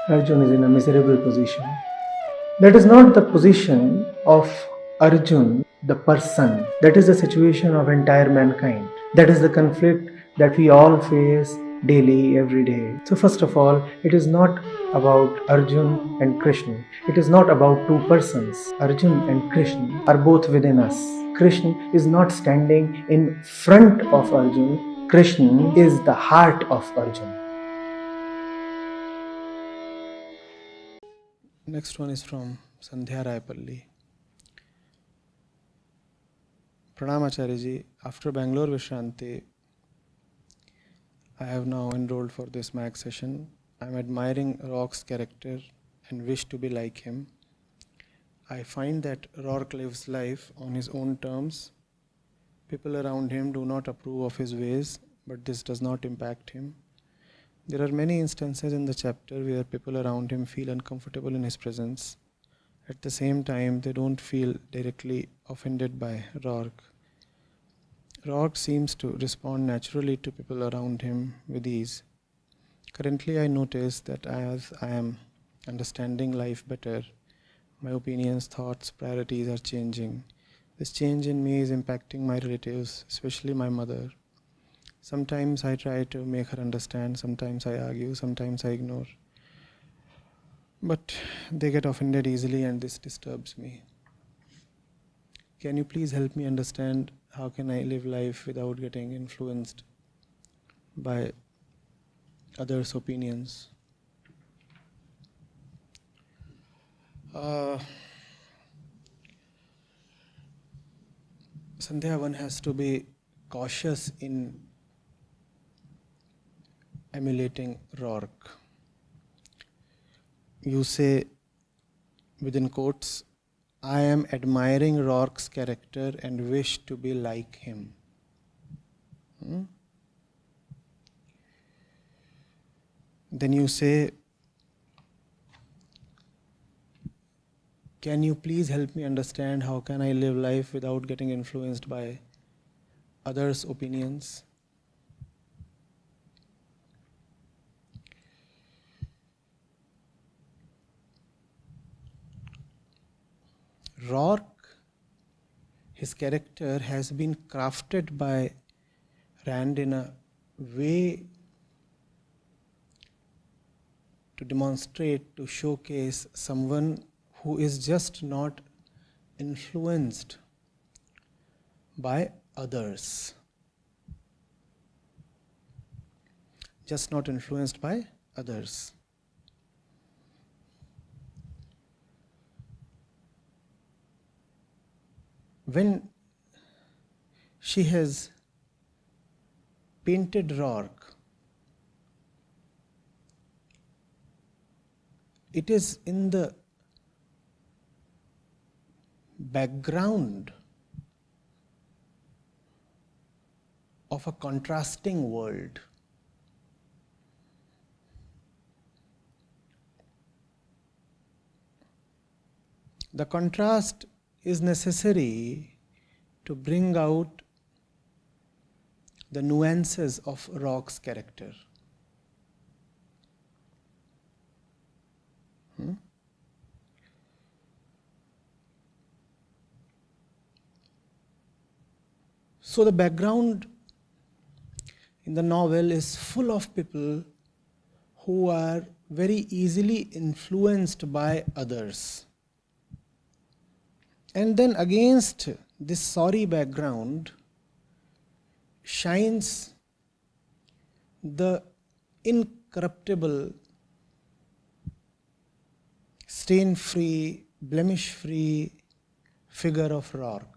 Arjun is in a miserable position. That is not the position of Arjun, the person. That is the situation of entire mankind. That is the conflict that we all face daily, every day. So first of all, it is not about Arjun and Krishna. It is not about two persons. Arjun and Krishna are both within us. Krishna is not standing in front of Arjun. Krishna is the heart of Arjun. Next one is from Sandhya Raipalli. Pranam Acharya ji, after Bangalore Vishranti, I have now enrolled for this MAG session. I am admiring Roark's character and wish to be like him. I find that Roark lives life on his own terms. People around him do not approve of his ways, but this does not impact him. There are many instances in the chapter where people around him feel uncomfortable in his presence. At the same time, they don't feel directly offended by Roark. Roark seems to respond naturally to people around him with ease. Currently, I notice that as I am understanding life better, my opinions, thoughts, priorities are changing. This change in me is impacting my relatives, especially my mother. Sometimes I try to make her understand, sometimes I argue, sometimes I ignore. But they get offended easily and this disturbs me. Can you please help me understand how can I live life without getting influenced by others' opinions? Sandhya, one has to be cautious in emulating Roark. You say, within quotes, I am admiring Roark's character and wish to be like him. Then you say, can you please help me understand how can I live life without getting influenced by others' opinions? Roark, his character has been crafted by Rand in a way to demonstrate, to showcase someone who is just not influenced by others. Just not influenced by others. When she has painted Roark, it is in the background of a contrasting world. The contrast is necessary to bring out the nuances of Roark's character. So the background in the novel is full of people who are very easily influenced by others. And then against this sorry background shines the incorruptible, stain-free, blemish-free figure of Roark.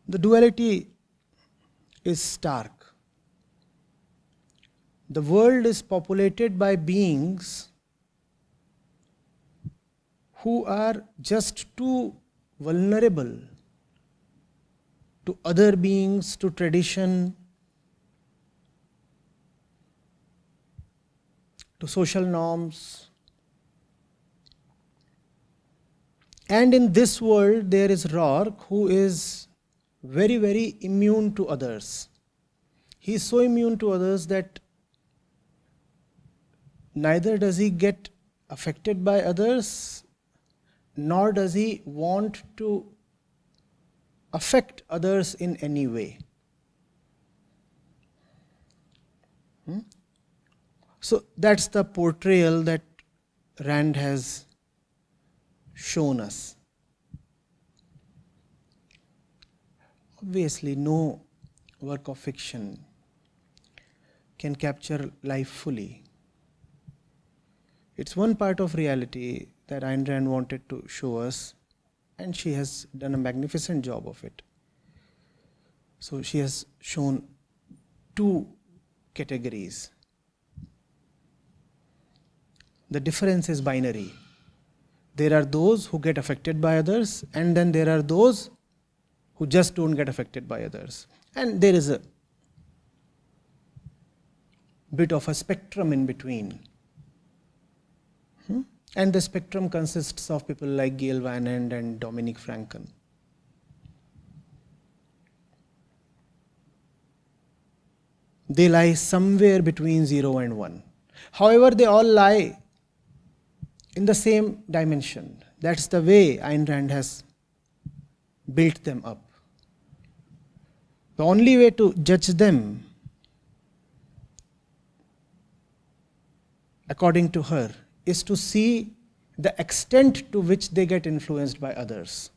The duality is stark. The world is populated by beings who are just too vulnerable to other beings, to tradition, to social norms. And in this world, there is Roark, who is very, very immune to others. he is so immune to others that neither does he get affected by others, nor does he want to affect others in any way. So that's the portrayal that Rand has shown us. Obviously, no work of fiction can capture life fully. It's one part of reality that Ayn Rand wanted to show us, and she has done a magnificent job of it. So she has shown two categories. The difference is binary. There are those who get affected by others, and then there are those who just don't get affected by others. And there is a bit of a spectrum in between. And the spectrum consists of people like Gail Wynand and Dominic Franken. They lie somewhere between 0 and 1. However, they all lie in the same dimension. That's the way Ayn Rand has built them up. The only way to judge them, according to her, is to see the extent to which they get influenced by others.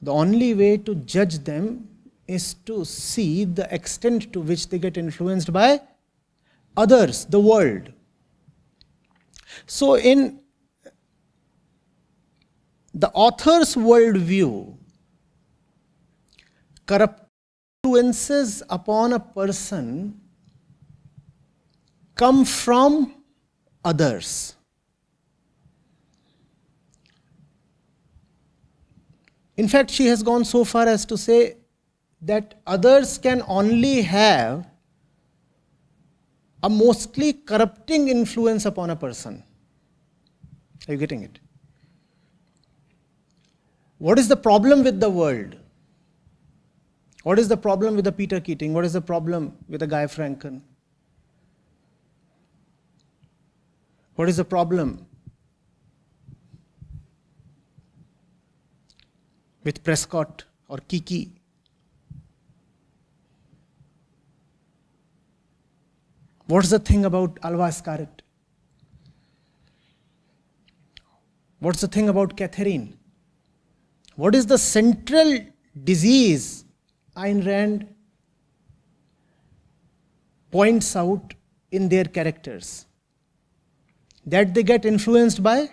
The only way to judge them is to see the extent to which they get influenced by others, the world. So in the author's worldview, corrupt influences upon a person come from others. In fact, she has gone so far as to say that others can only have a mostly corrupting influence upon a person. Are you getting it? What is the problem with the world? What is the problem with the Peter Keating? What is the problem with the Guy Franken? What is the problem with Prescott or Kiki? What's the thing about Alva Scarrett? What's the thing about Catherine? What is the central disease Ayn Rand points out in their characters? That they get influenced by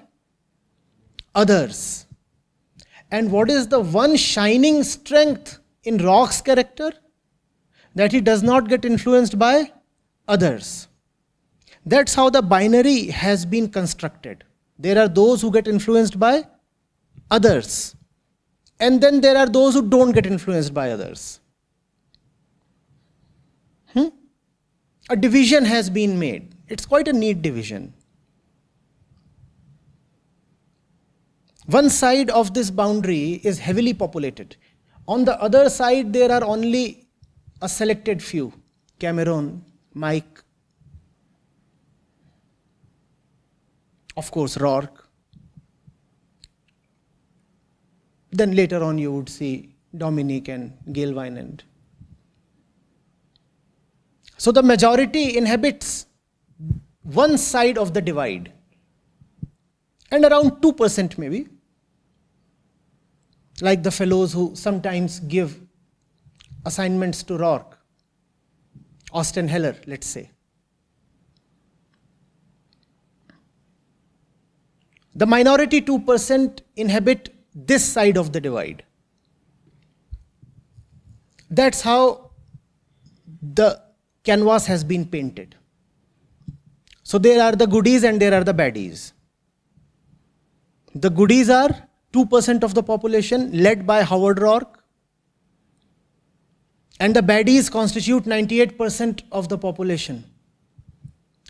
others. And what is the one shining strength in Roark's character? That he does not get influenced by others. That's how the binary has been constructed. There are those who get influenced by others. And then there are those who don't get influenced by others. A division has been made. It's quite a neat division. One side of this boundary is heavily populated. On the other side, there are only a selected few. Cameron, Mike, of course, Roark. Then later on you would see Dominic and Gail Wynand. So the majority inhabits one side of the divide. And around 2% maybe, like the fellows who sometimes give assignments to Roark, Austin Heller, let's say. The minority 2% inhabit this side of the divide. That's how the canvas has been painted. So there are the goodies and there are the baddies. The goodies are 2% of the population led by Howard Roark. And the baddies constitute 98% of the population.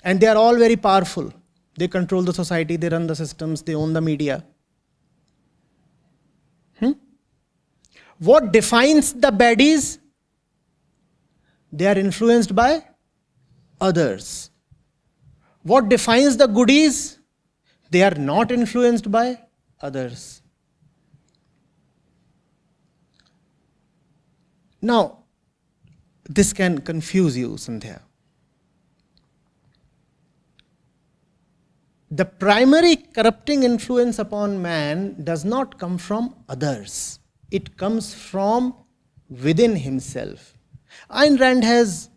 And they are all very powerful. They control the society, they run the systems, they own the media. What defines the baddies? They are influenced by others. What defines the goodies? They are not influenced by others. Now, this can confuse you, Sandhya. The primary corrupting influence upon man does not come from others. It comes from within himself. Ayn Rand has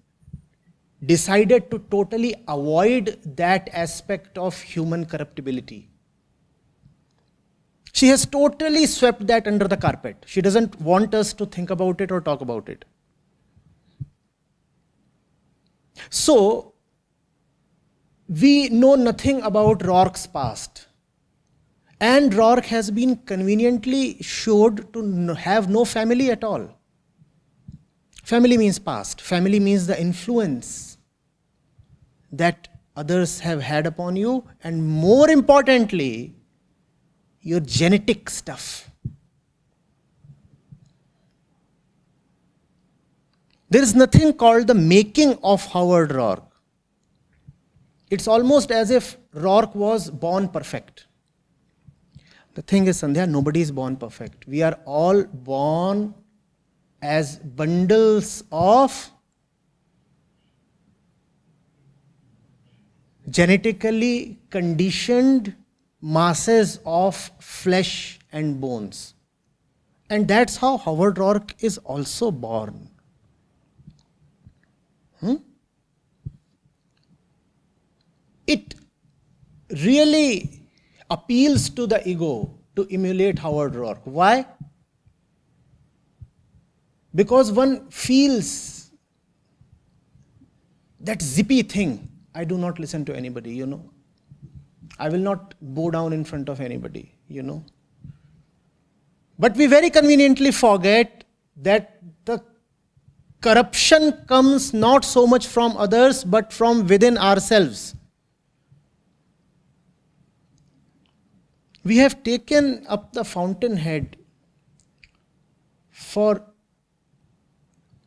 decided to totally avoid that aspect of human corruptibility. She has totally swept that under the carpet. She doesn't want us to think about it or talk about it. So, we know nothing about Roark's past. And Roark has been conveniently showed to have no family at all. Family means past. Family means the influence that others have had upon you, and more importantly, your genetic stuff. There is nothing called the making of Howard Roark. It's almost as if Roark was born perfect. The thing is, Sandhya, nobody is born perfect. We are all born as bundles of genetically conditioned masses of flesh and bones. And that's how Howard Roark is also born. It really appeals to the ego to emulate Howard Roark. Why? Because one feels that zippy thing. I do not listen to anybody, I will not bow down in front of anybody, But we very conveniently forget that the corruption comes not so much from others, but from within ourselves. We have taken up the Fountainhead for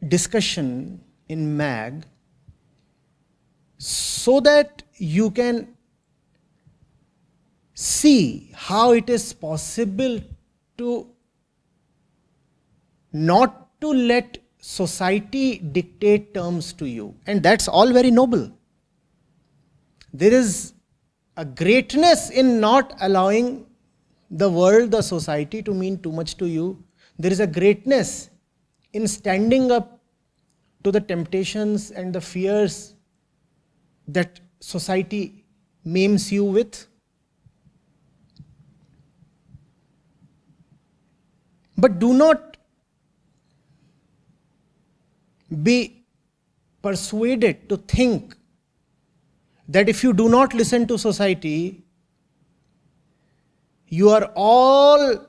discussion in MAG so that you can see how it is possible to not to let society dictate terms to you. And that's all very noble. There is a greatness in not allowing the world, the society to mean too much to you. There is a greatness in standing up to the temptations and the fears that society maims you with. But do not be persuaded to think that if you do not listen to society, you are all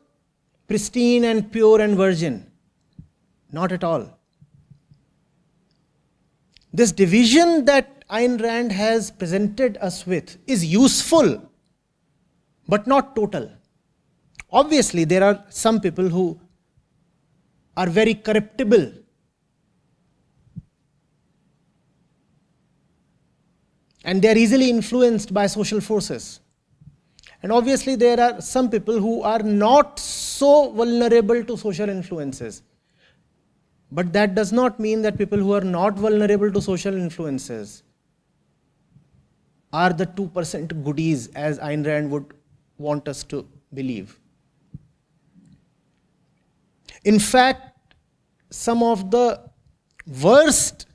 pristine and pure and virgin. Not at all. This division that Ayn Rand has presented us with is useful, but not total. Obviously, there are some people who are very corruptible. And they are easily influenced by social forces. And obviously, there are some people who are not so vulnerable to social influences. But that does not mean that people who are not vulnerable to social influences are the 2% goodies, as Ayn Rand would want us to believe. In fact, some of the worst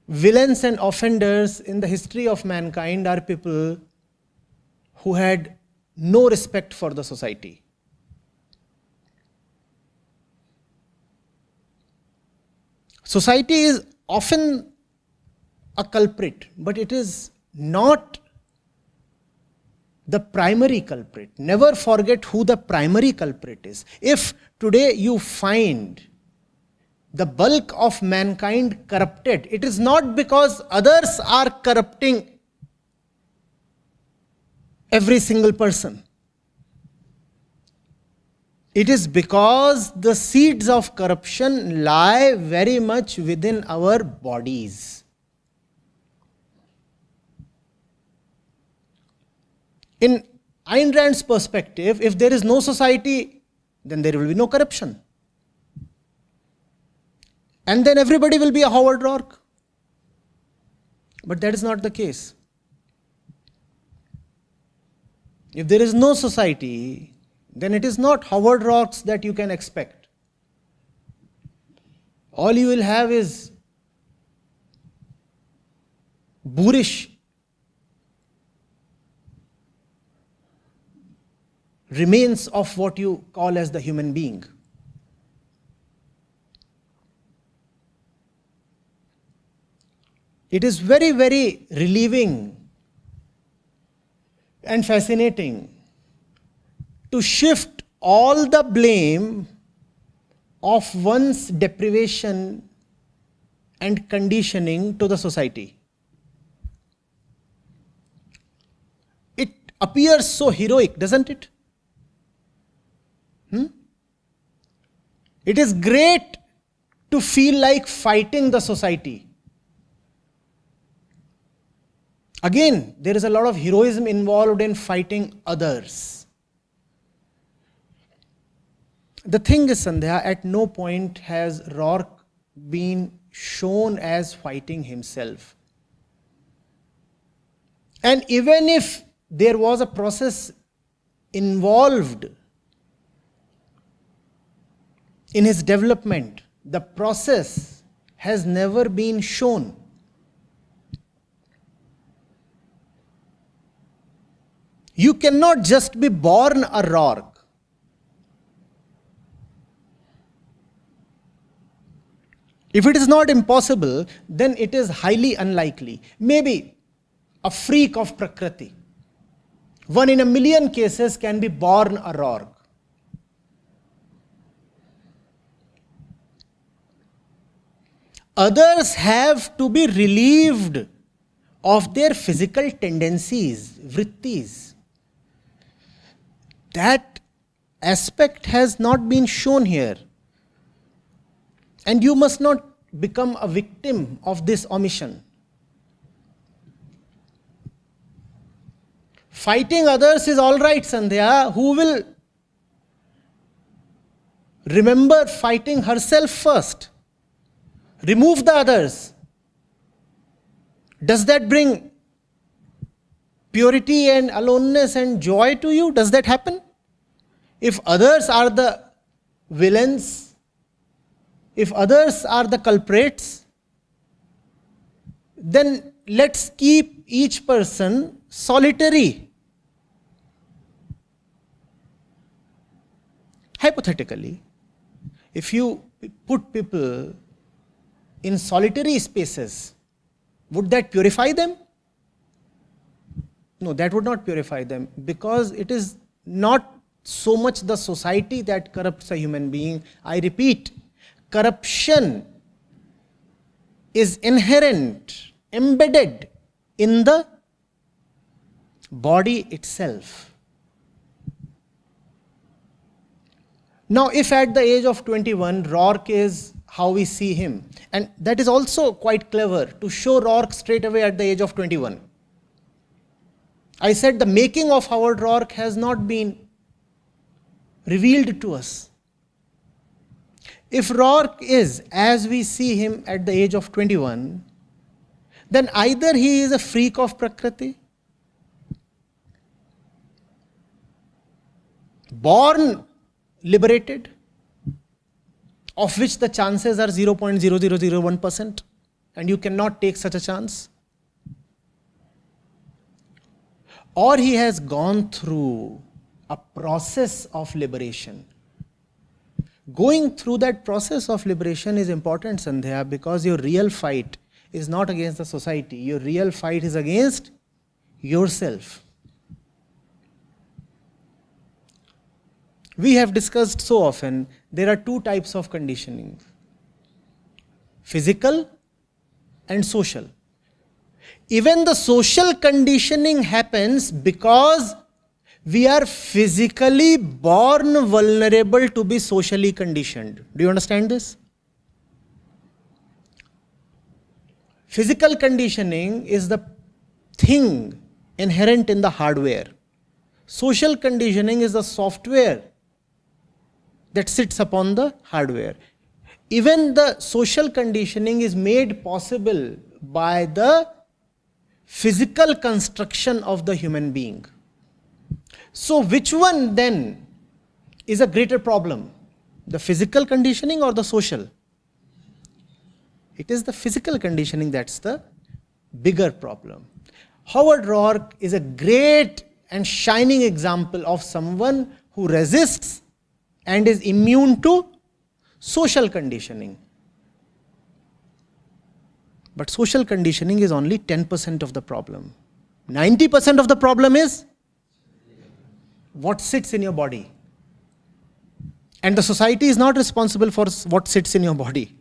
villains and offenders in the history of mankind are people who had no respect for the society. Society is often a culprit, but it is not the primary culprit. Never forget who the primary culprit is. If today you find the bulk of mankind corrupted, it is not because others are corrupting every single person. It is because the seeds of corruption lie very much within our bodies. In Ayn Rand's perspective, if there is no society, then there will be no corruption. And then everybody will be a Howard Roark. But that is not the case. If there is no society, then it is not Howard Roarks that you can expect. All you will have is boorish remains of what you call as the human being. It is very, very relieving and fascinating to shift all the blame of one's deprivation and conditioning to the society. It appears so heroic, doesn't it? It is great to feel like fighting the society. Again, there is a lot of heroism involved in fighting others. The thing is, Sandhya, at no point has Roark been shown as fighting himself. And even if there was a process involved in his development, the process has never been shown. You cannot just be born a Roark. If it is not impossible, then it is highly unlikely. Maybe a freak of Prakriti. 1 in a million cases can be born a Roark. Others have to be relieved of their physical tendencies, vrittis. That aspect has not been shown here. And you must not become a victim of this omission. Fighting others is all right, Sandhya. Who will remember fighting herself first? Remove the others. Does that bring purity and aloneness and joy to you? Does that happen? If others are the villains, if others are the culprits, then let's keep each person solitary. Hypothetically, if you put people in solitary spaces, would that purify them? No, that would not purify them, because it is not so much the society that corrupts a human being. I repeat, corruption is inherent, embedded in the body itself. Now, if at the age of 21, Roark is how we see him, and that is also quite clever to show Roark straight away at the age of 21. I said the making of Howard Roark has not been revealed to us. If Roark is as we see him at the age of 21, then either he is a freak of Prakriti, born liberated, of which the chances are 0.0001%, and you cannot take such a chance, or he has gone through a process of liberation. Going through that process of liberation is important, Sandhya, because your real fight is not against the society. Your real fight is against yourself. We have discussed so often, there are two types of conditioning: physical and social. Even the social conditioning happens because We are physically born vulnerable to be socially conditioned. Do you understand this? Physical conditioning is the thing inherent in the hardware. Social conditioning is the software that sits upon the hardware. Even the social conditioning is made possible by the physical construction of the human being. So which one then is a greater problem? The physical conditioning or the social? It is the physical conditioning that's the bigger problem. Howard Roark is a great and shining example of someone who resists and is immune to social conditioning. But social conditioning is only 10% of the problem. 90% of the problem is what sits in your body. And the society is not responsible for what sits in your body.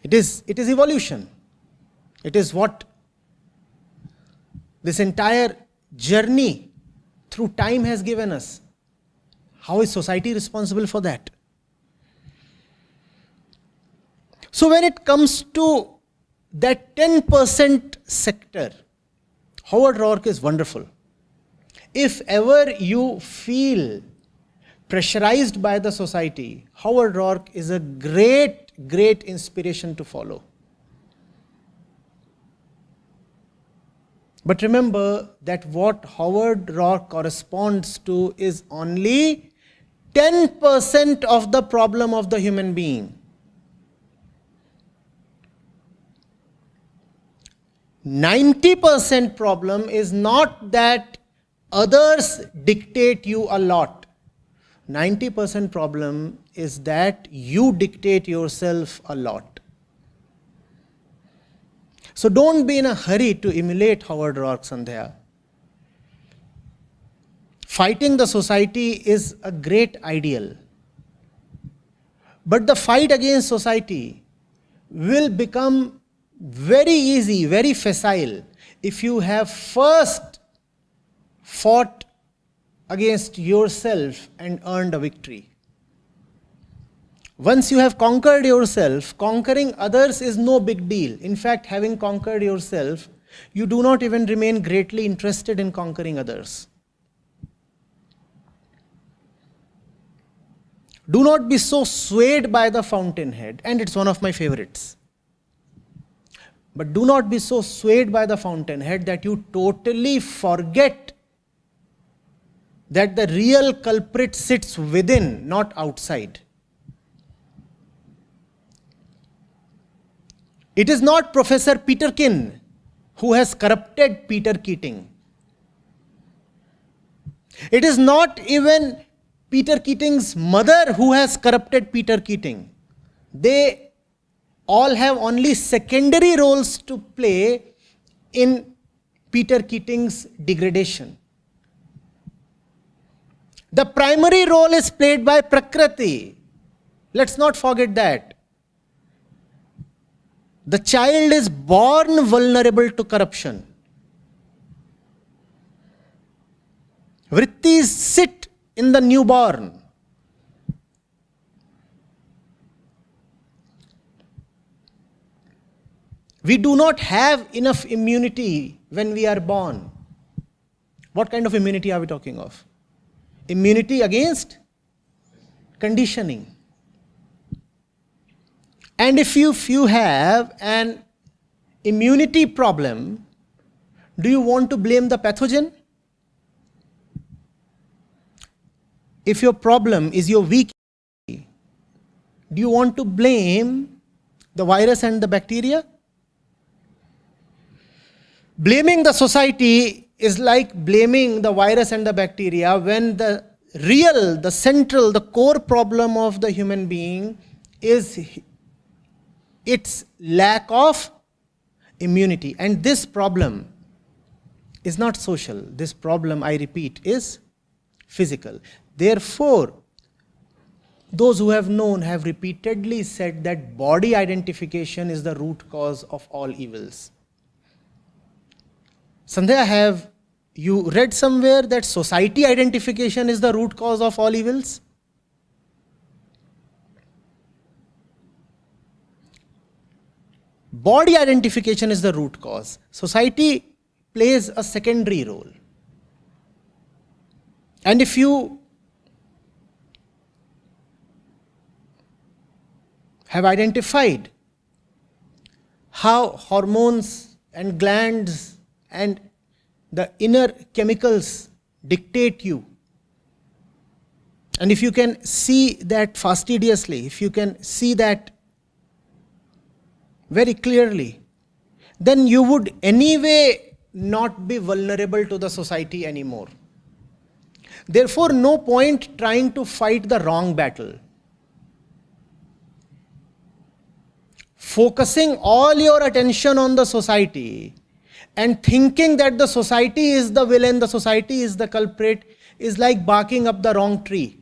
It is evolution. It is what this entire journey through time has given us. How is society responsible for that? So when it comes to that 10% sector, Howard Roark is wonderful. If ever you feel pressurized by the society, Howard Roark is a great inspiration to follow. But remember that what Howard Roark corresponds to is only 10% of the problem of the human being. 90% problem is not that others dictate you a lot. 90% problem is that you dictate yourself a lot. So don't be in a hurry to emulate Howard Roark, Sandhya. Fighting the society is a great ideal. But the fight against society will become very easy, very facile, if you have first fought against yourself and earned a victory. Once you have conquered yourself, conquering others is no big deal. In fact, having conquered yourself, you do not even remain greatly interested in conquering others. Do not be so swayed by the Fountainhead, and it's one of my favorites. But do not be so swayed by the Fountainhead that you totally forget that the real culprit sits within, not outside. It is not Professor Peterkin who has corrupted Peter Keating. It is not even Peter Keating's mother who has corrupted Peter Keating. They all have only secondary roles to play in Peter Keating's degradation. The primary role is played by Prakriti. Let's not forget that. The child is born vulnerable to corruption. Vrittis sit in the newborn. We do not have enough immunity when we are born. What kind of immunity are we talking of? Immunity against conditioning. And if you have an immunity problem, do you want to blame the pathogen? If your problem is your weak immunity, do you want to blame the virus and the bacteria? Blaming the society is like blaming the virus and the bacteria when the real, the central, the core problem of the human being is its lack of immunity. And this problem is not social. This problem, I repeat, is physical. Therefore, those who have known have repeatedly said that body identification is the root cause of all evils. Sandhya, have You read somewhere that society identification is the root cause of all evils? Body identification is the root cause. Society plays a secondary role. And if you have identified how hormones and glands and the inner chemicals dictate you, and if you can see that fastidiously, if you can see that very clearly, then you would anyway not be vulnerable to the society anymore. Therefore, no point trying to fight the wrong battle. Focusing all your attention on the society and thinking that the society is the villain, the society is the culprit, is like barking up the wrong tree.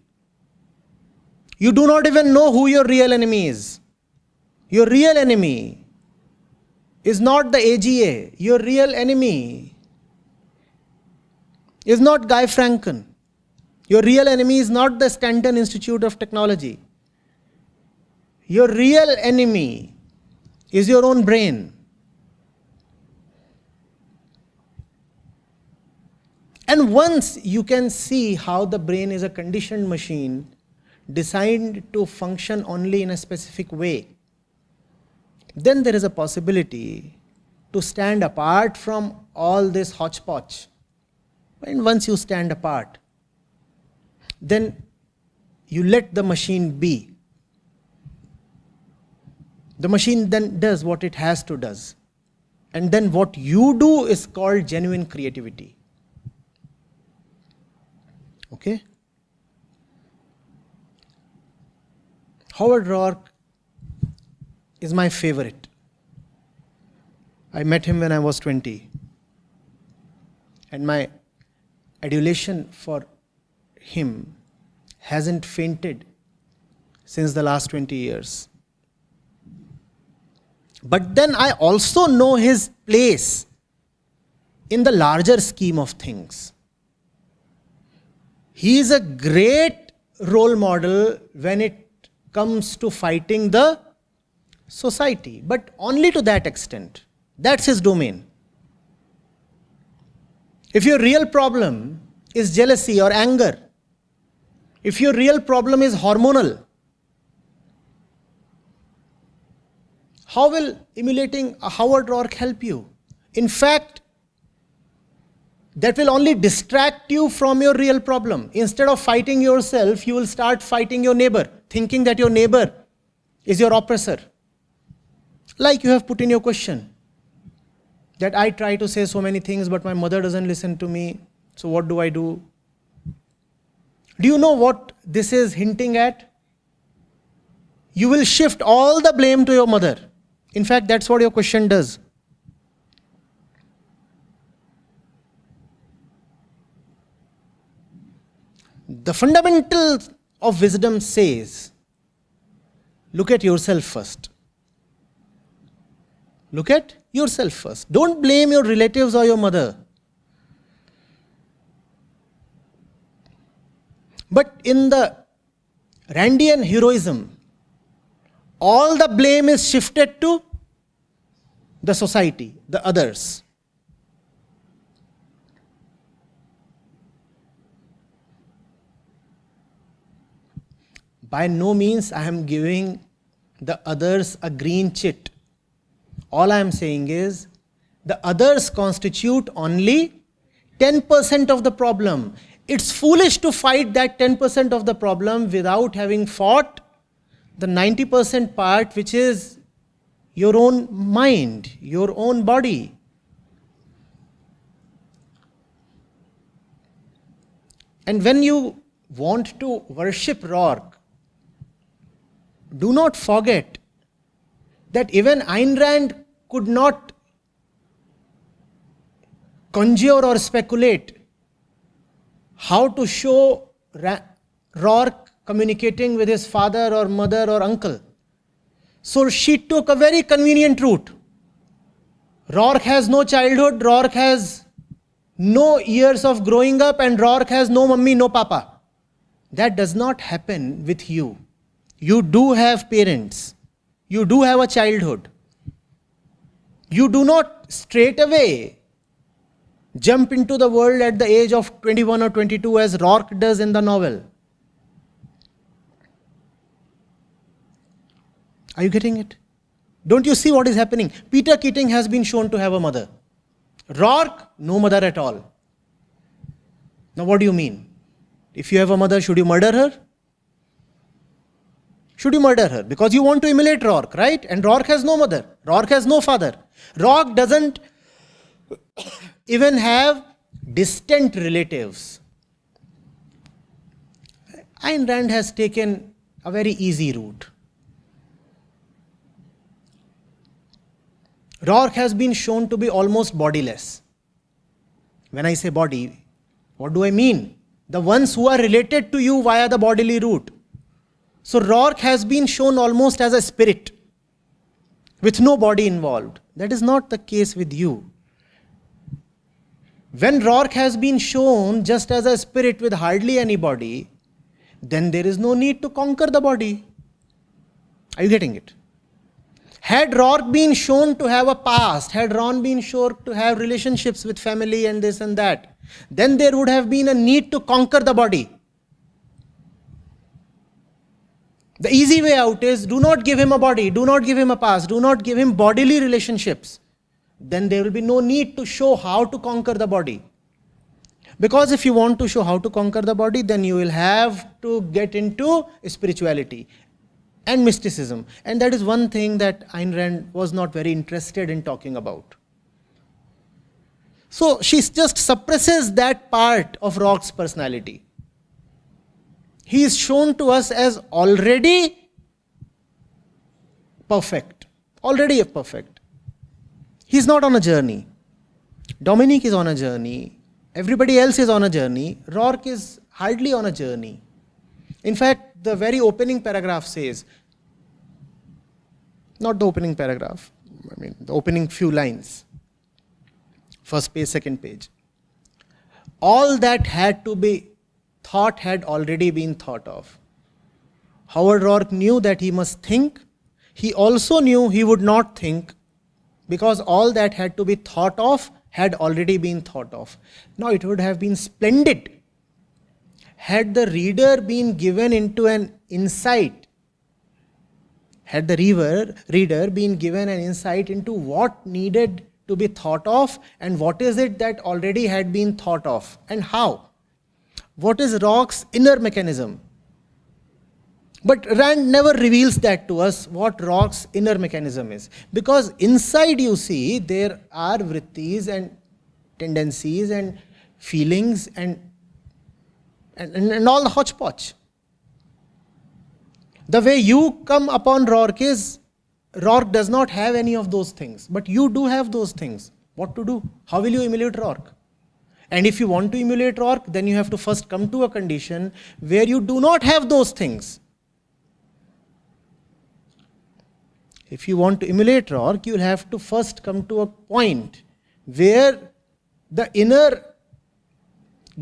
You do not even know who your real enemy is. Your real enemy is not the AGA. Your real enemy is not Guy Franken. Your real enemy is not the Stanton Institute of Technology. Your real enemy is your own brain. And once you can see how the brain is a conditioned machine designed to function only in a specific way, then there is a possibility to stand apart from all this hodgepodge. And once you stand apart, then you let the machine be. The machine then does what it has to do. And then what you do is called genuine creativity. Okay? Howard Roark is my favorite. I met him when I was 20. And my adulation for him hasn't fainted since the last 20 years. But then I also know his place in the larger scheme of things. He is a great role model when it comes to fighting the society, but only to that extent. That's his domain. If your real problem is jealousy or anger, if your real problem is hormonal, how will emulating a Howard Roark help you? In fact, that will only distract you from your real problem. Instead of fighting yourself, you will start fighting your neighbor, thinking that your neighbor is your oppressor. Like you have put in your question, that I try to say so many things, but my mother doesn't listen to me. So what do I do? Do you know what this is hinting at? You will shift all the blame to your mother. In fact, that's what your question does. The fundamental of wisdom says, look at yourself first. Look at yourself first. Don't blame your relatives or your mother. But in the Randian heroism, all the blame is shifted to the society, the others. By no means I am giving the others a green chit. All I am saying is, the others constitute only 10% of the problem. It's foolish to fight that 10% of the problem without having fought the 90% part, which is your own mind, your own body. And when you want to worship Roark, do not forget that even Ayn Rand could not conjure or speculate how to show Roark communicating with his father or mother or uncle. So she took a very convenient route. Roark has no childhood, Roark has no years of growing up, and Roark has no mummy, no papa. That does not happen with you. You do have parents. You do have a childhood. You do not straight away jump into the world at the age of 21 or 22 as Roark does in the novel. Are you getting it? Don't you see what is happening? Peter Keating has been shown to have a mother. Roark, no mother at all. Now what do you mean? If you have a mother, should you murder her? Should you murder her? Because you want to emulate Roark, right? And Roark has no mother. Roark has no father. Roark doesn't even have distant relatives. Ayn Rand has taken a very easy route. Roark has been shown to be almost bodiless. When I say body, what do I mean? The ones who are related to you via the bodily route. So Roark has been shown almost as a spirit with no body involved. That is not the case with you. When Roark has been shown just as a spirit with hardly any body, then there is no need to conquer the body. Are you getting it? Had Roark been shown to have a past, had Ron been shown to have relationships with family and this and that, then there would have been a need to conquer the body. The easy way out is do not give him a body, do not give him a past, do not give him bodily relationships. Then there will be no need to show how to conquer the body. Because if you want to show how to conquer the body, then you will have to get into spirituality and mysticism. And that is one thing that Ayn Rand was not very interested in talking about. So she just suppresses that part of Roark's personality. He is shown to us as already perfect. Already perfect. He is not on a journey. Dominic is on a journey. Everybody else is on a journey. Roark is hardly on a journey. In fact, the very opening paragraph says, not the opening paragraph, the opening few lines. First page, second page. All that had to be thought had already been thought of. Howard Roark knew that he must think. He also knew he would not think because all that had to be thought of had already been thought of. Now it would have been splendid had the reader been given into an insight, had the reader been given an insight into what needed to be thought of and what is it that already had been thought of and how. What is Roark's inner mechanism? But Rand never reveals that to us, what Roark's inner mechanism is. Because inside you see there are vrittis and tendencies and feelings and all the hodgepodge. The way you come upon Roark is, Roark does not have any of those things, but you do have those things. What to do? How will you emulate Roark? And if you want to emulate Roark, then you have to first come to a condition where you do not have those things. If you want to emulate Roark, you will have to first come to a point where the inner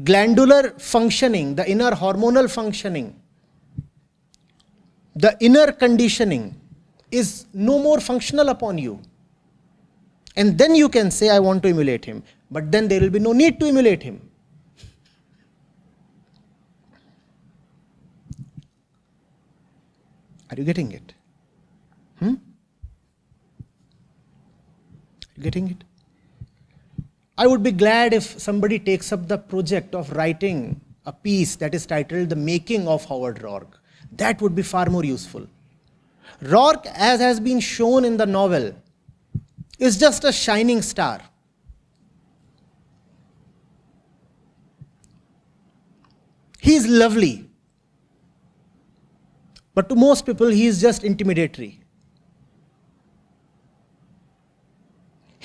glandular functioning, the inner hormonal functioning, the inner conditioning is no more functional upon you. And then you can say, I want to emulate him. But then there will be no need to emulate him. Are you getting it? Are you getting it? I would be glad if somebody takes up the project of writing a piece that is titled The Making of Howard Roark. That would be far more useful. Roark, as has been shown in the novel, is just a shining star. He is lovely. But to most people, he is just intimidatory.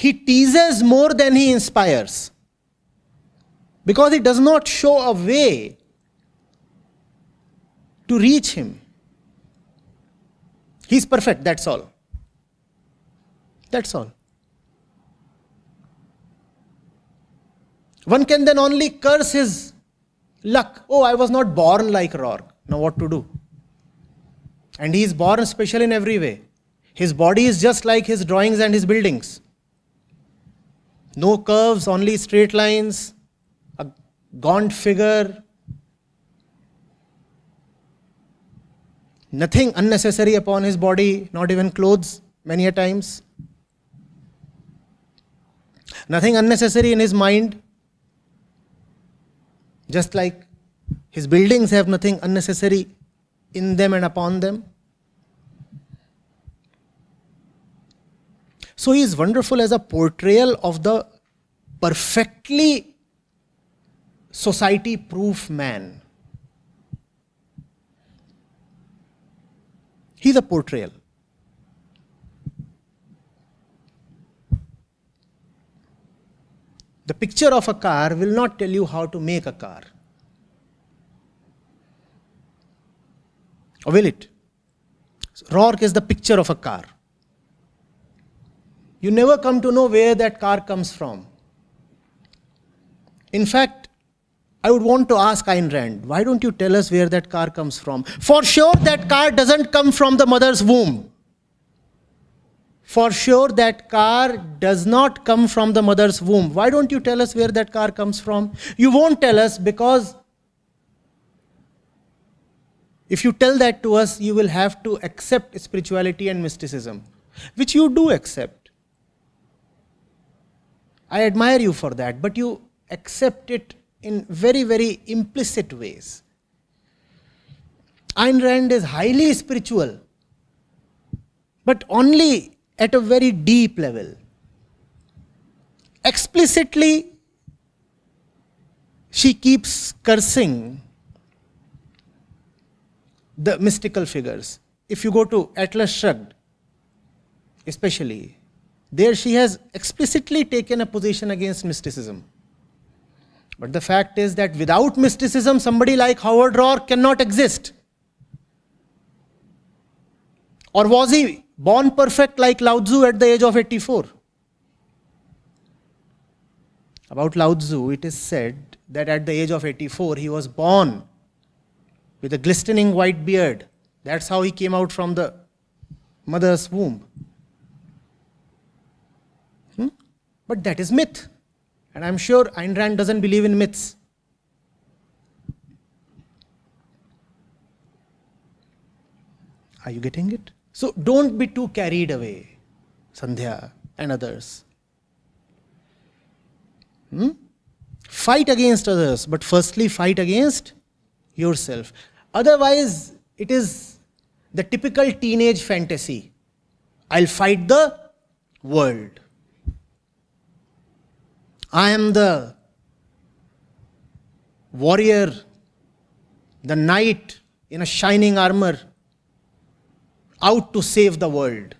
He teases more than he inspires. Because he does not show a way to reach him. He is perfect, that's all. That's all. One can then only curse his luck. Oh, I was not born like Roark. Now what to do? And he is born special in every way. His body is just like his drawings and his buildings. No curves, only straight lines, a gaunt figure, nothing unnecessary upon his body, not even clothes, many a times. Nothing unnecessary in his mind, just like his buildings have nothing unnecessary in them and upon them. So he is wonderful as a portrayal of the perfectly society-proof man. He's a portrayal. The picture of a car will not tell you how to make a car. Or will it? So Roark is the picture of a car. You never come to know where that car comes from. In fact, I would want to ask Ayn Rand, why don't you tell us where that car comes from? For sure that car doesn't come from the mother's womb. For sure that car does not come from the mother's womb. Why don't you tell us where that car comes from? You won't tell us because if you tell that to us, you will have to accept spirituality and mysticism, which you do accept. I admire you for that, but you accept it in very, very implicit ways. Ayn Rand is highly spiritual, but only at a very deep level. Explicitly, she keeps cursing the mystical figures. If you go to Atlas Shrugged, especially, there she has explicitly taken a position against mysticism. But the fact is that without mysticism, somebody like Howard Roark cannot exist. Or was he born perfect like Lao Tzu at the age of 84? About Lao Tzu, it is said that at the age of 84, he was born with a glistening white beard. That's how he came out from the mother's womb. But that is myth. And I'm sure Ayn Rand doesn't believe in myths. Are you getting it? So don't be too carried away, Sandhya and others. Fight against others, but firstly fight against yourself. Otherwise, it is the typical teenage fantasy. I'll fight the world. I am the warrior, the knight in a shining armor, out to save the world.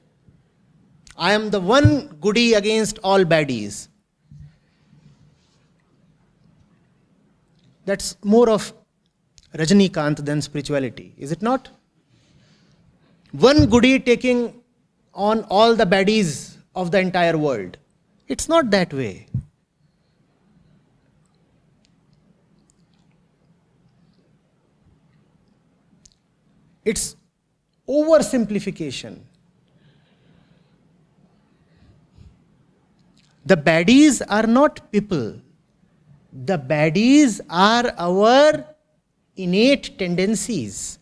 I am the one goodie against all baddies. That's more of Rajnikant than spirituality, is it not? One goodie taking on all the baddies of the entire world. It's not that way. It's oversimplification. The baddies are not people. The baddies are our innate tendencies.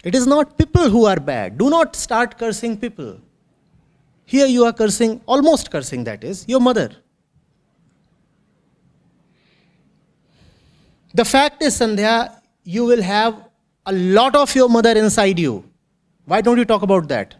It is not people who are bad. Do not start cursing people. Here you are cursing, almost cursing that is, your mother. The fact is, Sandhya, you will have a lot of your mother inside you. Why don't you talk about that?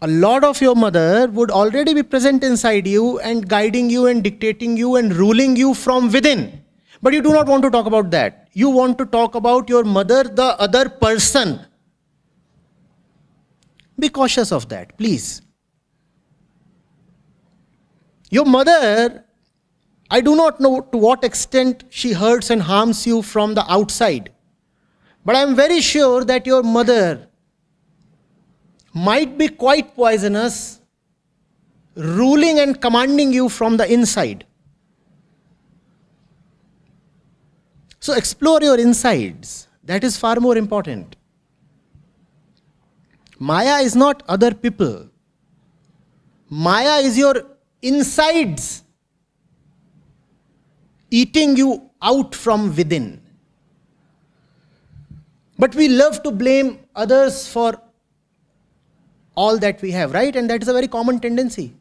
A lot of your mother would already be present inside you and guiding you and dictating you and ruling you from within. But you do not want to talk about that. You want to talk about your mother, the other person. Be cautious of that, please. Your mother, I do not know to what extent she hurts and harms you from the outside. But I am very sure that your mother might be quite poisonous, ruling and commanding you from the inside. So explore your insides. That is far more important. Maya is not other people. Maya is your insides eating you out from within. But we love to blame others for all that we have, right? And that is a very common tendency.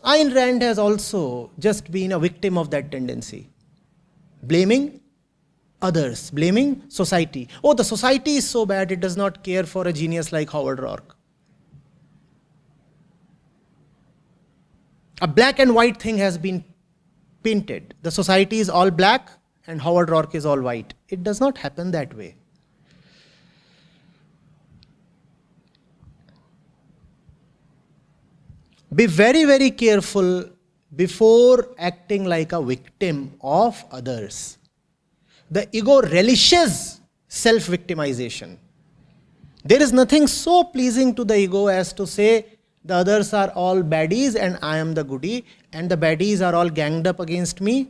Ayn Rand has also just been a victim of that tendency. Blaming others, blaming society. Oh, the society is so bad, it does not care for a genius like Howard Roark. A black and white thing has been painted. The society is all black and Howard Roark is all white. It does not happen that way. Be very, very careful before acting like a victim of others. The ego relishes self-victimization. There is nothing so pleasing to the ego as to say the others are all baddies and I am the goodie, and the baddies are all ganged up against me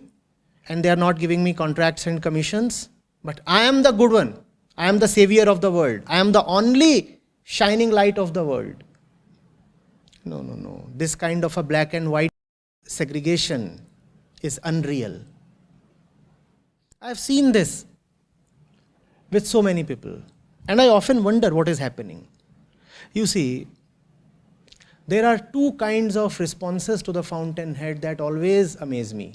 and they are not giving me contracts and commissions. But I am the good one. I am the savior of the world. I am the only shining light of the world. No, no, no. This kind of a black and white segregation is unreal. I have seen this with so many people, and I often wonder what is happening. You see, there are two kinds of responses to the Fountainhead that always amaze me.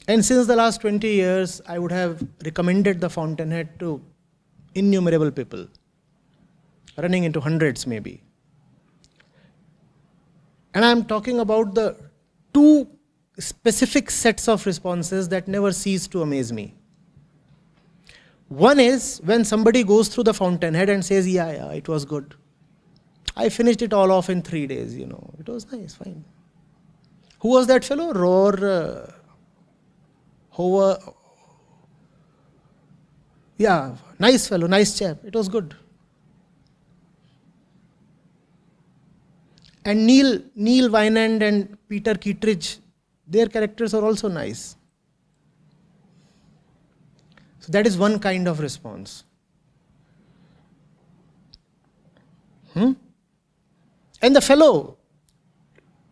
And since the last 20 years, I would have recommended the Fountainhead to innumerable people, running into hundreds maybe. And I am talking about the two specific sets of responses that never cease to amaze me. One is when somebody goes through the Fountainhead and says, yeah, it was good. I finished it all off in 3 days, It was nice, fine. Who was that fellow? Howard. Yeah, nice fellow, nice chap. It was good. And Neil Wynand and Peter Kittredge, their characters are also nice. So that is one kind of response. And the fellow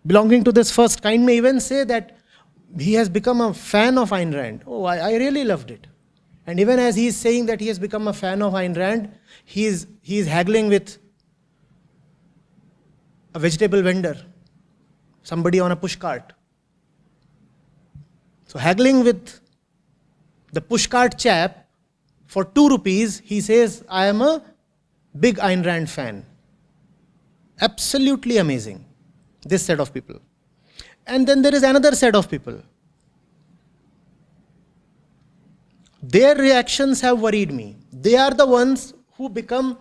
belonging to this first kind may even say that he has become a fan of Ayn Rand. Oh, I really loved it. And even as he is saying that he has become a fan of Ayn Rand, he is haggling with a vegetable vendor, somebody on a pushcart. So haggling with the pushcart chap for 2 rupees, he says, I am a big Ayn Rand fan. Absolutely amazing, this set of people. And then there is another set of people. Their reactions have worried me. They are the ones who become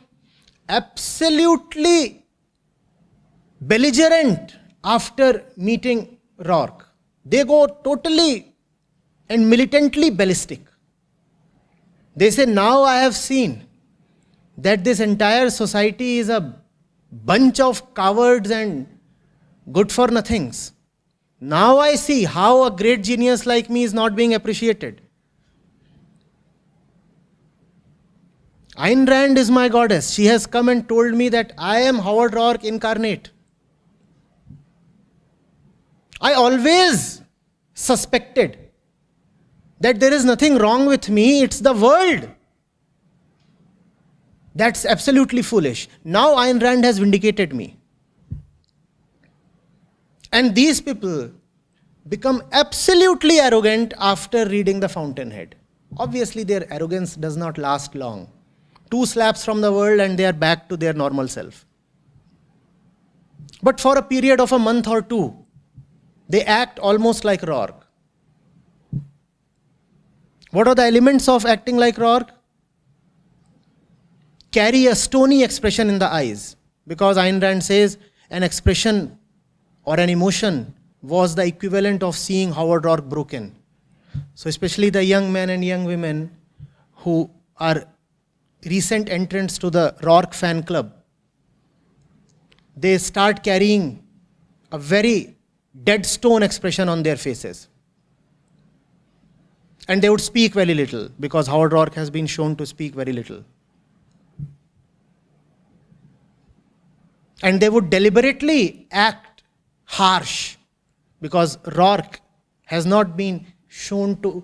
absolutely belligerent after meeting Roark. They go totally and militantly ballistic. They say, now I have seen that this entire society is a bunch of cowards and good for nothings. Now I see how a great genius like me is not being appreciated. Ayn Rand is my goddess. She has come and told me that I am Howard Roark incarnate. I always suspected that there is nothing wrong with me, it's the world. That's absolutely foolish. Now Ayn Rand has vindicated me. And these people become absolutely arrogant after reading the Fountainhead. Obviously their arrogance does not last long. 2 slaps from the world and they are back to their normal self. But for a period of a month or 2, they act almost like Roark. What are the elements of acting like Roark? Carry a stony expression in the eyes. Because Ayn Rand says an expression or an emotion was the equivalent of seeing Howard Roark broken. So especially the young men and young women who are recent entrants to the Roark fan club, they start carrying a very dead stone expression on their faces. And they would speak very little, because Howard Roark has been shown to speak very little. And they would deliberately act harsh, because Roark has not been shown to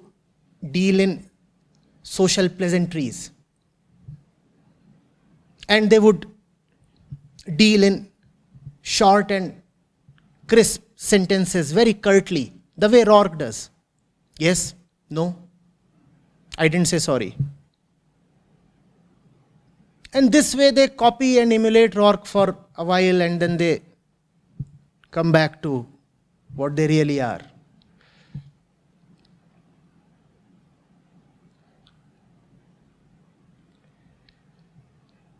deal in social pleasantries. And they would deal in short and crisp sentences very curtly, the way Roark does. Yes, no, I didn't say sorry. And this way they copy and emulate Roark for a while, and then they come back to what they really are.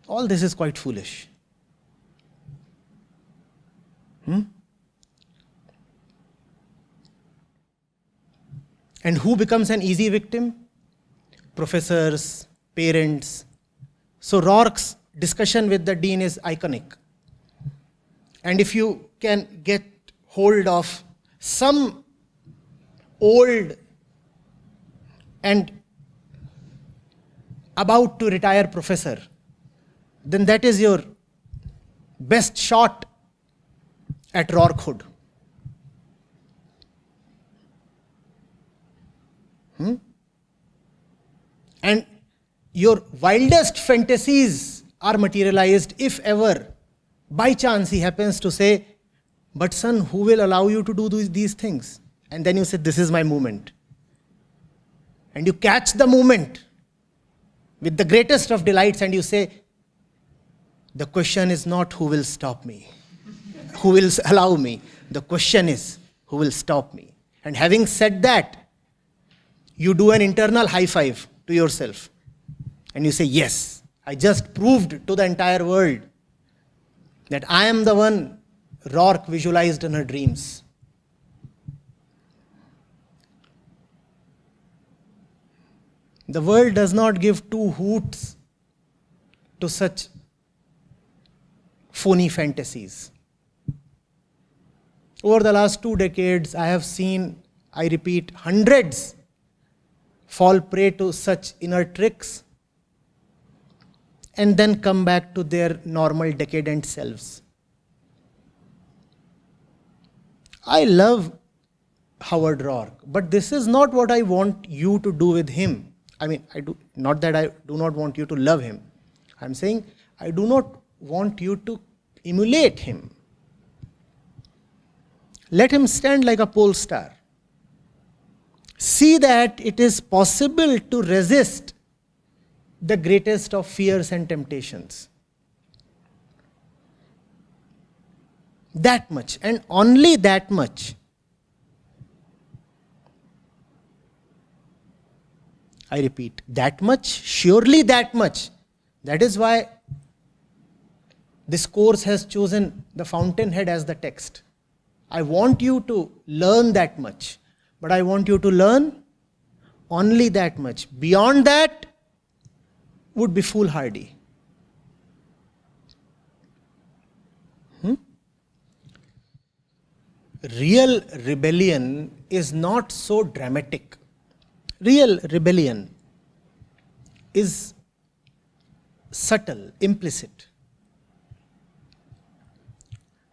All this is quite foolish. And who becomes an easy victim? Professors, parents. So Roark's discussion with the dean is iconic. And if you can get hold of some old and about to retire professor, then that is your best shot at Roarkhood. And your wildest fantasies are materialized if ever, by chance, he happens to say, but son, who will allow you to do these things? And then you say, this is my moment. And you catch the moment with the greatest of delights and you say, the question is not who will stop me, who will allow me. The question is who will stop me. And having said that, you do an internal high five to yourself. And you say, yes, I just proved to the entire world that I am the one Roark visualized in her dreams. The world does not give two hoots to such phony fantasies. Over the last 2 decades, I have seen, I repeat, hundreds fall prey to such inner tricks and then come back to their normal decadent selves. I love Howard Roark, but this is not what I want you to do with him. I mean, not that I do not want you to love him. I'm saying I do not want you to emulate him. Let him stand like a pole star. See that it is possible to resist the greatest of fears and temptations. That much, and only that much. I repeat, that much, surely that much. That is why this course has chosen the Fountainhead as the text. I want you to learn that much, but I want you to learn only that much. Beyond that would be foolhardy. Real rebellion is not so dramatic. Real rebellion is subtle, implicit.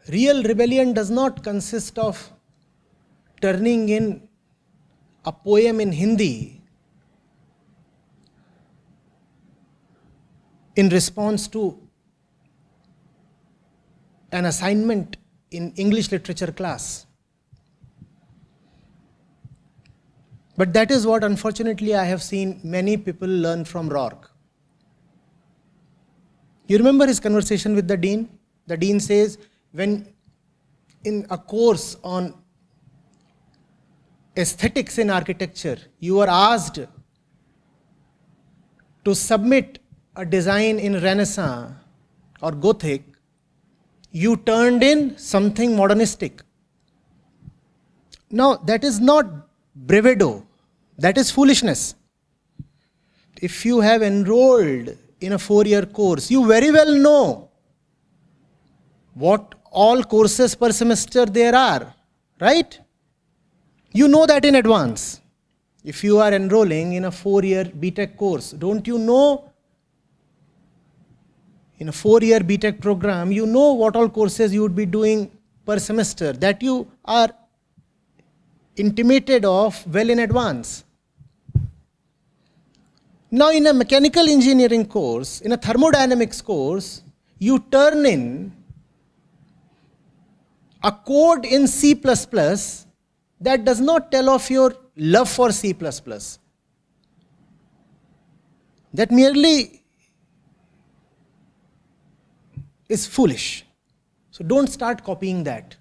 Real rebellion does not consist of turning in a poem in Hindi in response to an assignment in English literature class. But that is what, unfortunately, I have seen many people learn from Roark. You remember his conversation with the dean? The dean says, when in a course on aesthetics in architecture, you were asked to submit a design in Renaissance or Gothic, you turned in something modernistic. Now, that is not bravado. That is foolishness. If you have enrolled in a 4-year course, you very well know what all courses per semester there are, right? You know that in advance. If you are enrolling in a 4-year BTech course, don't you know? In a 4-year BTech program, you know what all courses you would be doing per semester, that you are intimated of well in advance. Now in a mechanical engineering course, in a thermodynamics course, you turn in a code in C++ that does not tell of your love for C++. That merely is foolish. So don't start copying that.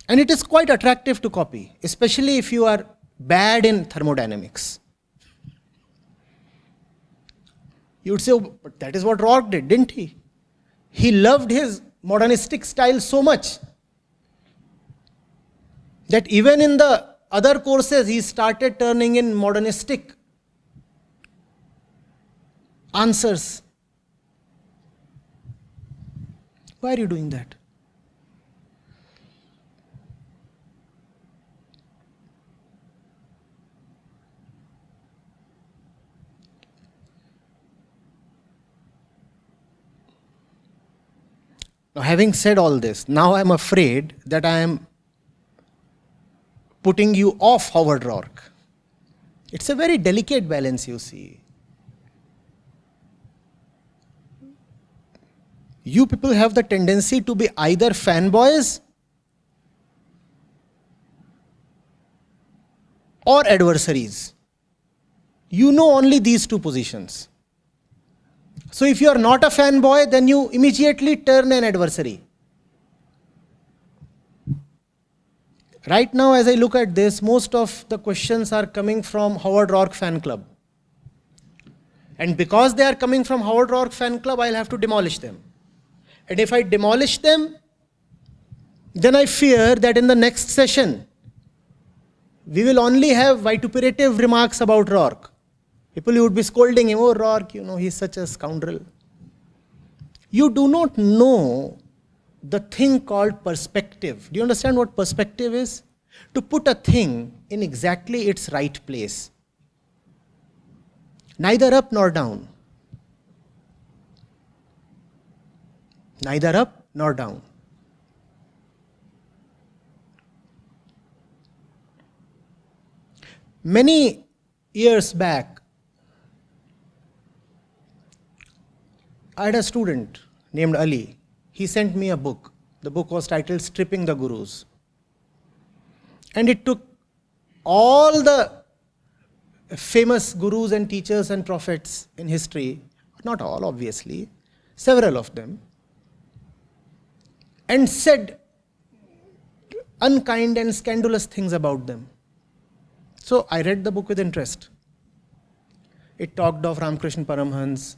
And it is quite attractive to copy, especially if you are bad in thermodynamics. You would say, oh, but that is what Roark did, didn't he? He loved his modernistic style so much that even in the other courses he started turning in modernistic answers. Why are you doing that? Now, having said all this, now I am afraid that I am putting you off Howard Roark. It's a very delicate balance, you see. You people have the tendency to be either fanboys or adversaries. You know only these two positions. So if you are not a fanboy, then you immediately turn an adversary. Right now, as I look at this, most of the questions are coming from Howard Roark fan club. And because they are coming from Howard Roark fan club, I'll have to demolish them. And if I demolish them, then I fear that in the next session, we will only have vituperative remarks about Roark. People, you would be scolding him, oh Roark, you know, he's such a scoundrel. You do not know the thing called perspective. Do you understand what perspective is? To put a thing in exactly its right place. Neither up nor down. Neither up nor down. Many years back, I had a student named Ali. He sent me a book. The book was titled Stripping the Gurus. And it took all the famous gurus and teachers and prophets in history, not all obviously, several of them, and said unkind and scandalous things about them. So I read the book with interest. It talked of Ramakrishna Paramhans,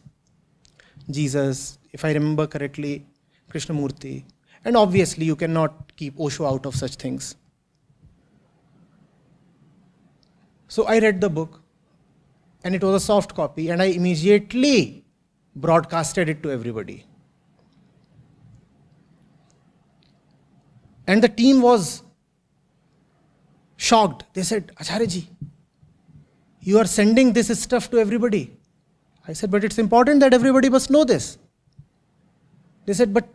Jesus, if I remember correctly, Krishnamurti. And obviously you cannot keep Osho out of such things. So I read the book, and it was a soft copy, and I immediately broadcasted it to everybody. And the team was shocked. They said, Acharya ji, you are sending this stuff to everybody. I said, but it's important that everybody must know this. They said, but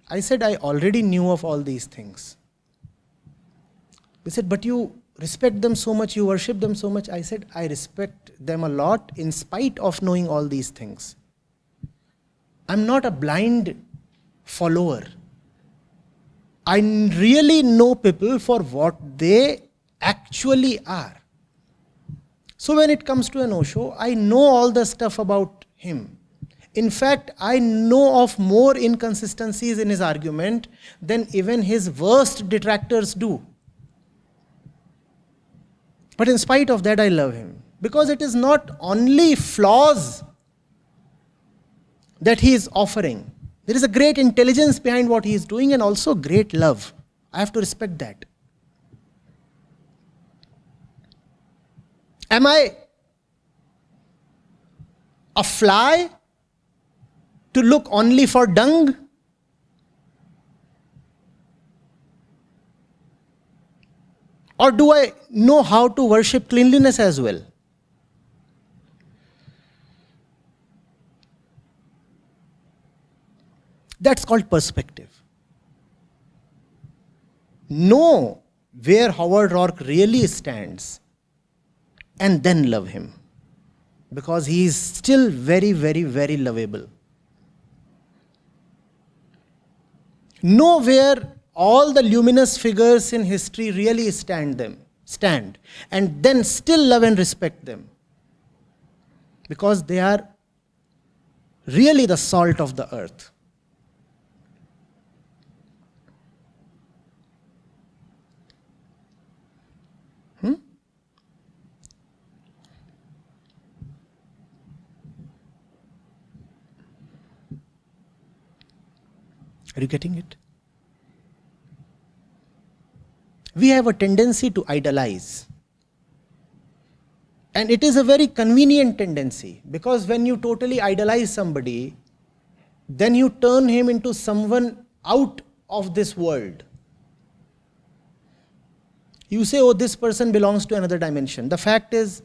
I said, I already knew of all these things. They said, but you respect them so much, you worship them so much. I said, I respect them a lot in spite of knowing all these things. I'm not a blind follower. I really know people for what they actually are. So when it comes to an Osho, I know all the stuff about him. In fact, I know of more inconsistencies in his argument than even his worst detractors do. But in spite of that, I love him. Because it is not only flaws that he is offering. There is a great intelligence behind what he is doing and also great love. I have to respect that. Am I a fly to look only for dung? Or do I know how to worship cleanliness as well? That's called perspective. Know where Howard Roark really stands and then love him. Because he is still very, very, very lovable. Know where all the luminous figures in history really stand, and then still love and respect them. Because they are really the salt of the earth. Are you getting it? We have a tendency to idolize. And it is a very convenient tendency, because when you totally idolize somebody, then you turn him into someone out of this world. You say, oh, this person belongs to another dimension. The fact is,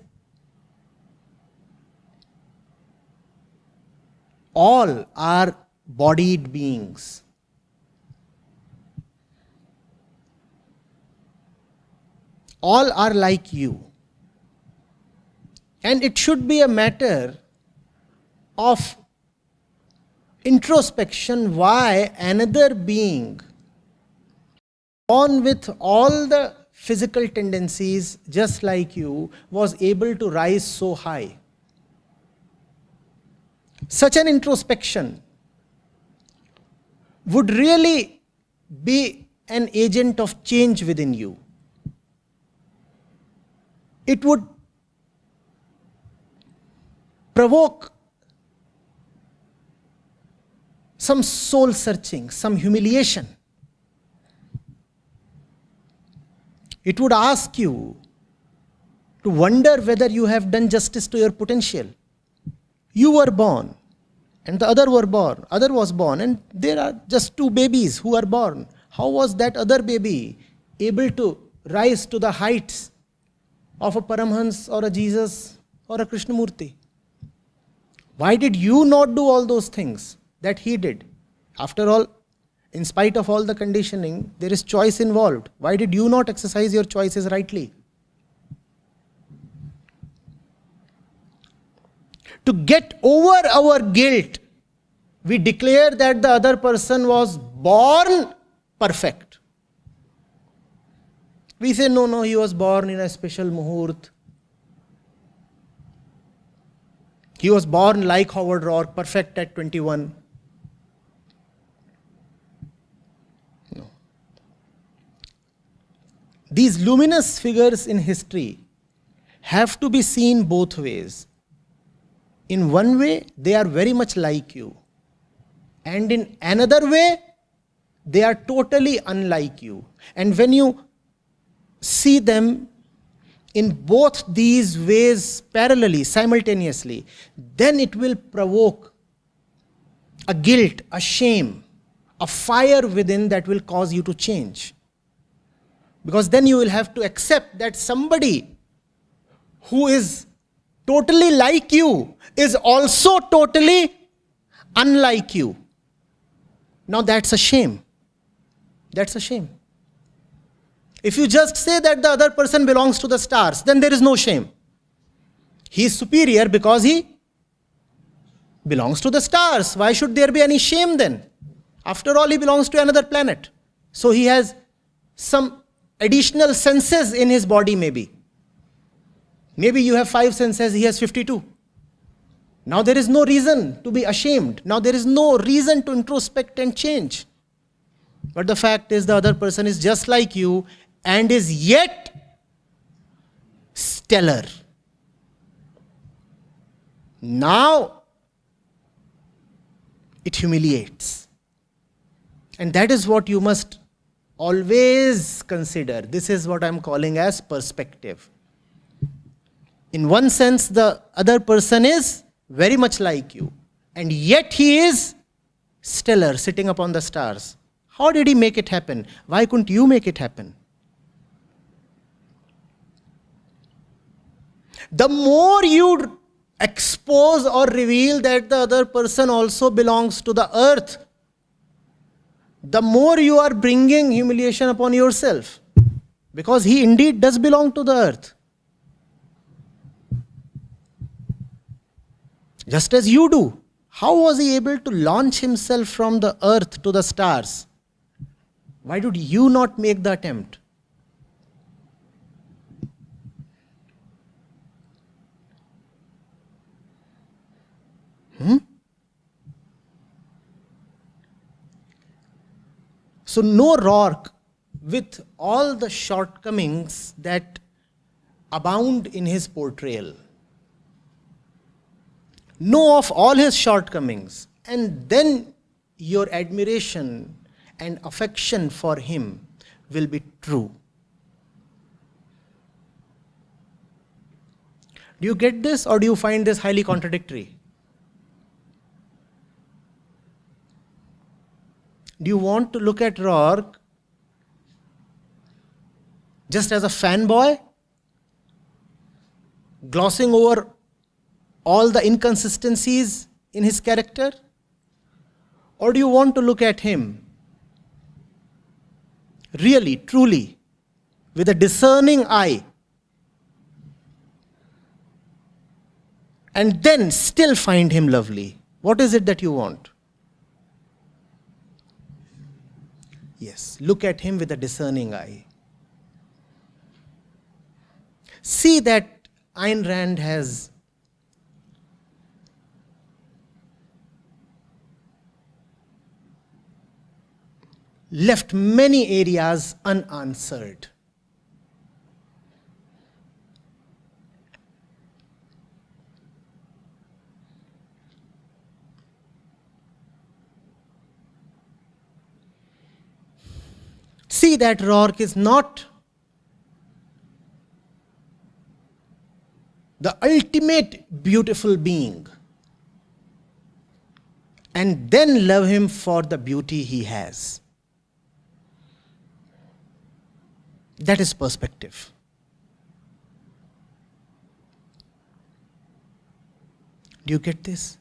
all are bodied beings. All are like you. And it should be a matter of introspection why another being, born with all the physical tendencies just like you, was able to rise so high. Such an introspection would really be an agent of change within you. It would provoke some soul searching, some humiliation. It would ask you to wonder whether you have done justice to your potential. You were born, and the other was born, and there are just two babies who are born. How was that other baby able to rise to the heights of a Paramhans or a Jesus or a Krishnamurti? Why did you not do all those things that he did? After all, in spite of all the conditioning, there is choice involved. Why did you not exercise your choices rightly? To get over our guilt, we declare that the other person was born perfect. We say, no, he was born in a special muhurt. He was born like Howard Roark, perfect at 21. No. These luminous figures in history have to be seen both ways. In one way, they are very much like you. And in another way, they are totally unlike you. And when you see them in both these ways parallelly, simultaneously, then it will provoke a guilt, a shame, a fire within that will cause you to change. Because then you will have to accept that somebody who is totally like you is also totally unlike you. Now that's a shame. That's a shame. If you just say that the other person belongs to the stars, then there is no shame. He is superior because he belongs to the stars. Why should there be any shame then? After all, he belongs to another planet. So he has some additional senses in his body maybe. Maybe you have 5 senses, he has 52. Now there is no reason to be ashamed. Now there is no reason to introspect and change. But the fact is the other person is just like you and is yet stellar. Now it humiliates. And that is what you must always consider. This is what I am calling as perspective. In one sense, the other person is very much like you, and yet he is stellar, sitting upon the stars. How did he make it happen? Why couldn't you make it happen? The more you expose or reveal that the other person also belongs to the earth, the more you are bringing humiliation upon yourself. Because he indeed does belong to the earth. Just as you do. How was he able to launch himself from the earth to the stars? Why did you not make the attempt? So know Roark with all the shortcomings that abound in his portrayal. Know of all his shortcomings, and then your admiration and affection for him will be true. Do you get this, or do you find this highly contradictory? Do you want to look at Roark just as a fanboy, glossing over all the inconsistencies in his character? Or do you want to look at him really, truly, with a discerning eye, and then still find him lovely? What is it that you want? Yes, look at him with a discerning eye. See that Ayn Rand has left many areas unanswered. See that Roark is not the ultimate beautiful being, and then love him for the beauty he has. That is perspective. Do you get this?